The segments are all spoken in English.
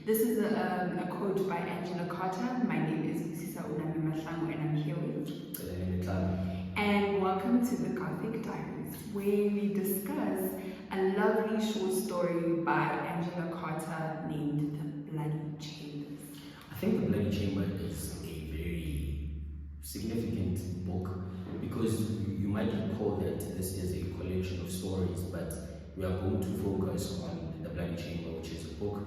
This is a quote by Angela Carter. My name is Busisa Celani and I'm here with and welcome to the Gothic Diaries, where we discuss a lovely short story by Angela Carter named The Bloody Chambers. I think The Bloody Chamber is a very significant book because you might recall that this is a collection of stories, but we are going to focus on The Bloody Chamber, which is a book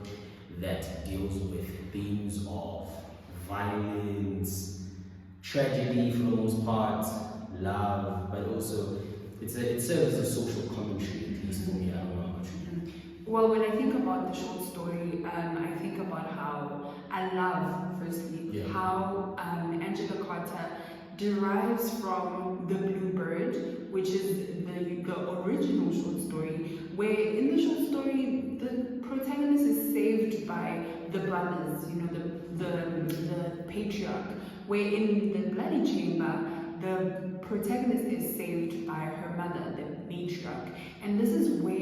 that deals with themes of violence, tragedy for the most part, love, but also it serves as a social commentary, at least for me. I don't know how much you do. Well, when I think about the short story, I think about how I love, firstly, how Angela Carter derives from The Blue Bird, which is the original short story, where in the short story, the protagonist is saved by the brothers, the patriarch, where in The Bloody Chamber, the protagonist is saved by her mother, the matriarch. And this is where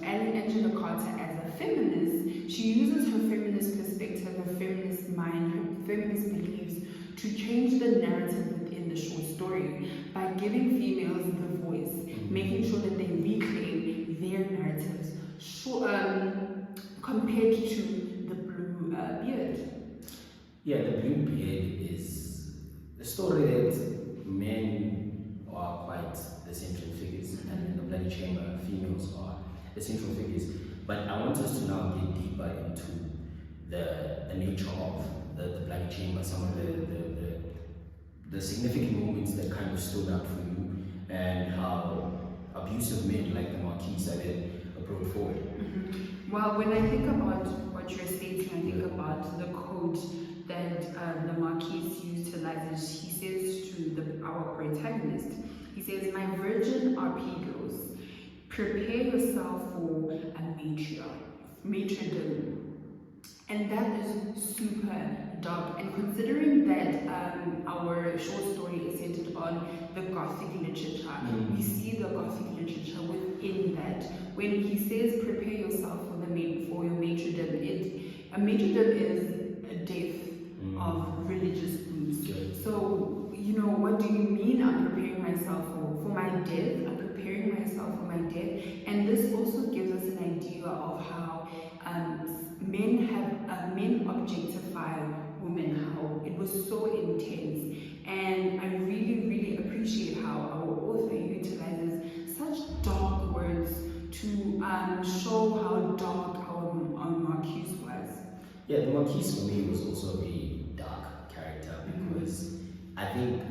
Angela Carter, as a feminist, she uses her feminist perspective, her feminist mind, her feminist beliefs to change the narrative within the short story by giving females the voice, making sure that they reclaim their narratives, compared to The Blue Beard. Yeah, The Blue Beard is the story that men are quite the central figures, and in The Bloody Chamber, females are the central figures. But I want us to now get deeper into the nature of the Bloody Chamber, some of the significant moments that kind of stood out for you, and how abusive men like the Marquis are then brought forward. Well, when I think about what you're stating, I think about the quote that the Marquis utilizes. He says to our protagonist, he says, "My virgin arpeggios, prepare yourself for a matrodom." And that is super dark. And considering that our short story is centered on the Gothic literature, we see the Gothic literature within that. When he says, "Prepare yourself for your matrodom," a matrodom is a death of religious groups. So, what do you mean I'm preparing myself for my death? I'm preparing myself for my death. And this also gives us an idea of how men objectify women, how it was so intense. And I really, really appreciate how our author utilizes such dark words to show how dark our Marquis was. Yeah, the Marquis for me was also a dark character because I think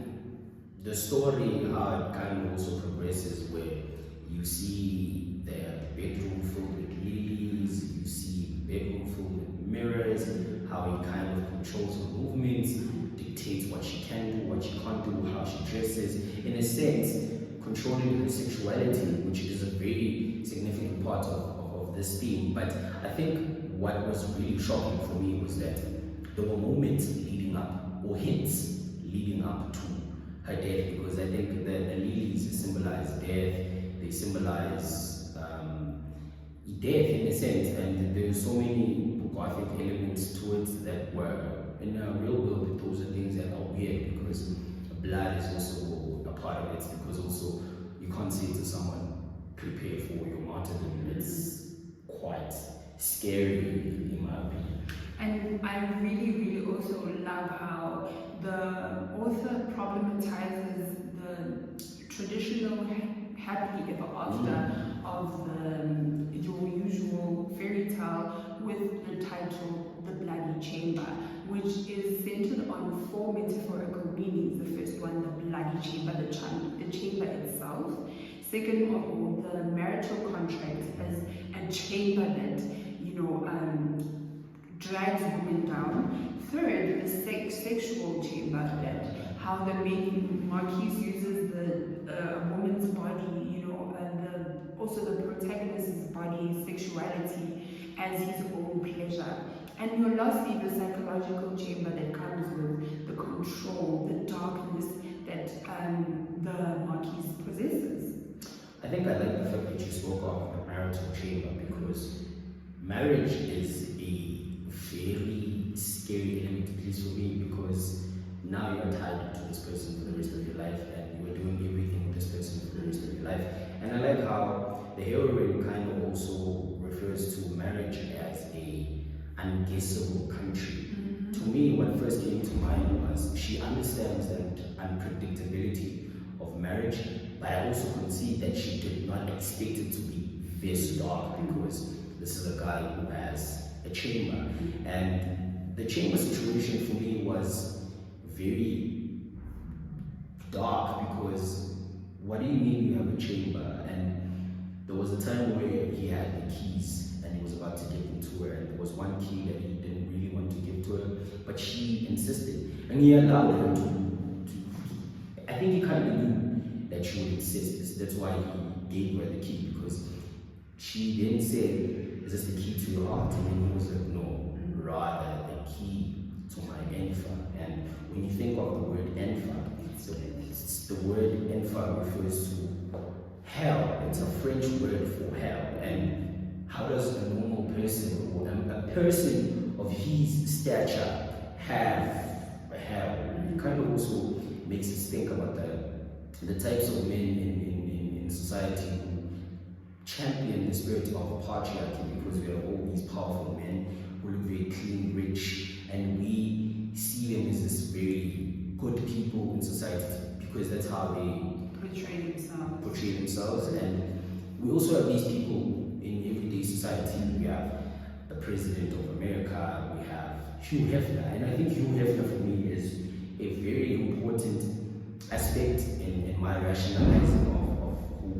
the story, how it kind of also progresses, where you see the bedroom filled with lilies, you see the bedroom filled with mirrors, how he kind of controls her movements, dictates what she can do, what she can't do, how she dresses, in a sense, controlling her sexuality, which is a very significant part of this theme. But I think what was really shocking for me was that there were moments leading up, or hints leading up to her death, because I think the lilies symbolize death, they symbolize death in a sense, and there were so many Gothic elements to it that were in a real world. Those are things that are weird because blood is also a part of it, because also you can't say to someone, "Prepare for your martyrdom." It's quite scary in my opinion. And I really, really also love how the author problematizes the traditional happily ever after of your usual fairy tale with the title The Bloody Chamber, which is centered on 4 metaphorical meanings. The first one, the bloody chamber, the chamber itself. Second of all, the marital contract as a chamber that drags women down. Third, the sexual chamber, that how the main Marquis uses the woman's body, and also the protagonist's body, sexuality as his own pleasure. And lastly, the psychological chamber that comes with the control, the darkness that the Marquis possesses. I think I like the fact that you spoke of the marital chamber, because marriage is a how the heroine kind of also refers to marriage as a unguessable country. To me, what first came to mind was she understands that unpredictability of marriage, but I also could see that she did not expect it to be this dark, because this is a guy who has a chamber, and the chamber situation for me was very dark, because what do you mean you have a chamber? And there was a time where he had the keys and he was about to give them to her, and there was one key that he didn't really want to give to her, but she insisted, and he allowed her to I think he kind of knew that she would insist. That's why he gave her the key, because she then said, "Is this the key to your heart?" And then he was like, "No, rather the key to my enfa." And when you think of the word enfa, the word enfa refers to hell. It's a French word for hell. And how does a normal person, or a person of his stature, have a hell? It kind of also makes us think about the types of men in society who champion the spirit of patriarchy, because we have all these powerful men who look very clean, rich, and we see them as this very good people in society, because that's how they portray themselves. And we also have these people in everyday society. We have the President of America, we have Hugh Hefner, and I think Hugh Hefner for me is a very important aspect in my rationalizing of who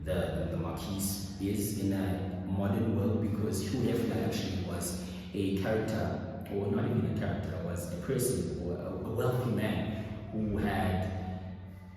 the Marquise is in a modern world, because Hugh Hefner actually was a character, or not even a character, was a person, or a wealthy man who had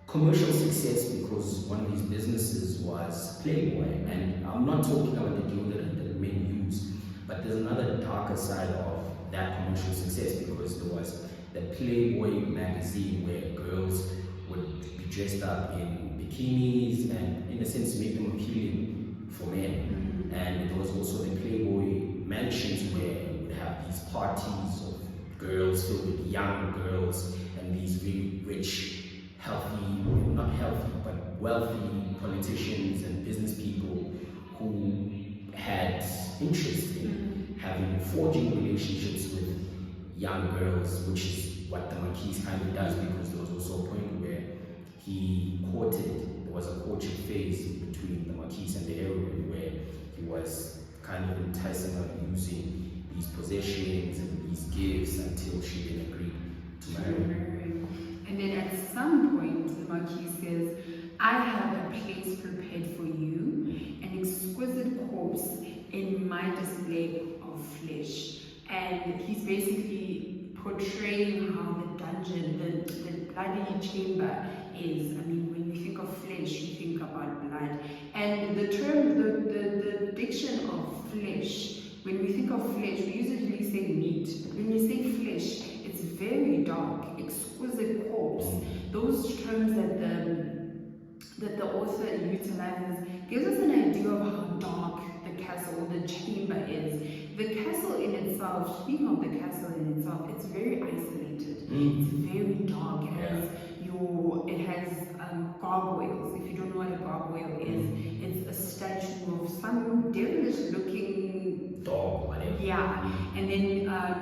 commercial success because one of his businesses was Playboy. And I'm not talking about the deodorant that men use, but there's another darker side of that commercial success, because there was the Playboy magazine where girls would be dressed up in bikinis and, in a sense, make them appealing for men. And there was also the Playboy mansions where you would have these parties of girls filled with young girls and these very rich, healthy, not healthy, but wealthy politicians and business people who had interest in forging relationships with young girls, which is what the Marquise kind of does, because there was also a point where there was a courtship phase between the Marquise and the heroine, where he was kind of enticing her using these possessions and these gifts until she then agreed to marry him. And then at some point, the Marquis says, "I have a place prepared for you, an exquisite corpse in my display of flesh." And he's basically portraying how the dungeon, the bloody chamber is. I mean, when we think of flesh, we think about blood. And the term, the diction of flesh, when we think of flesh, we usually say meat. But when we say flesh, it's very dark, exquisite corpse. Those terms that the author utilizes gives us an idea of how dark the castle, the chamber is. The castle in itself, speaking of the castle in itself, it's very isolated. It's very dark. It has gargoyles. If you don't know what a gargoyle is, it's a statue of some devilish-looking dog, whatever. Yeah, and then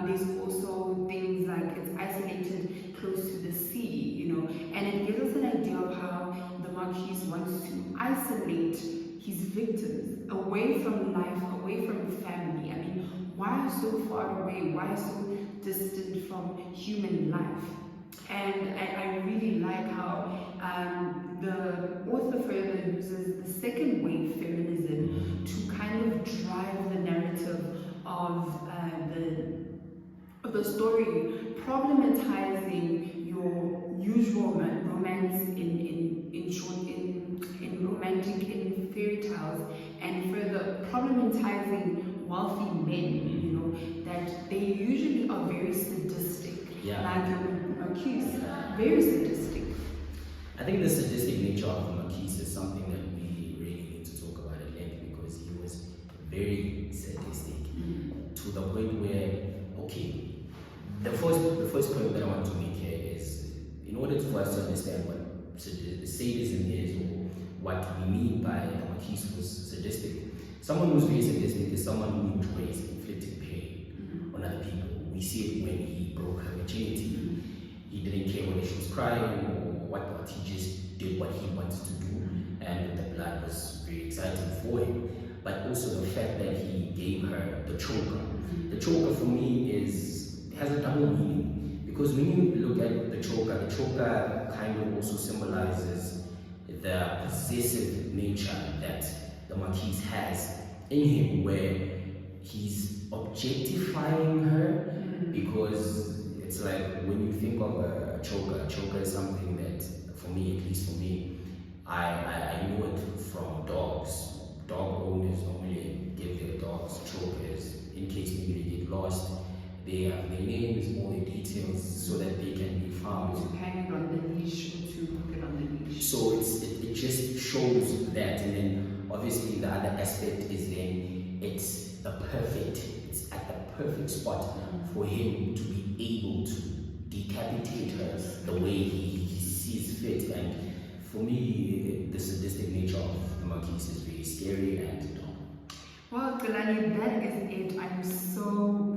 there's also things like it's isolated close to the sea, and it gives us an idea of how the Marquis wants to isolate his victims away from life, away from family. I mean, why so far away? Why so distant from human life? And I really like how the author further uses the second wave feminism to kind of drive the narrative of the story, problematizing your usual romance in fairy tales, and further problematizing wealthy men, that they usually are very sadistic. Like the Marquis, very sadistic. I think the sadistic nature of the Marquis is something that we really need to talk about at length, because he was very sadistic to the point where, okay, the first point that I want to make here is, in order for us to understand what sadism is, or what we mean by the Marquise was sadistic. Someone who's very sadistic is someone who enjoys inflicting pain on other people. We see it when he broke her virginity. He didn't care whether she was crying or what. He just did what he wanted to do, and the blood was very exciting for him. But also the fact that he gave her the choker. The choker for me has a double meaning, because when you look at the choker kind of also symbolizes the possessive nature that the Marquise has in him, where he's objectifying her, because it's like when you think of a choker is something that, for me, at least for me, I know it from dogs. Dog owners normally give their dogs chokers in case maybe they get lost. They have their names, all their details, so that they can be found. To hang it on the leash or to hook it on the leash. So it just shows that, and then obviously the other aspect is then it's at the perfect spot for him to be able to decapitate her the way he sees fit. And for me, the sadistic nature of the Marquise is very scary and Well, Celani, that is it. I'm so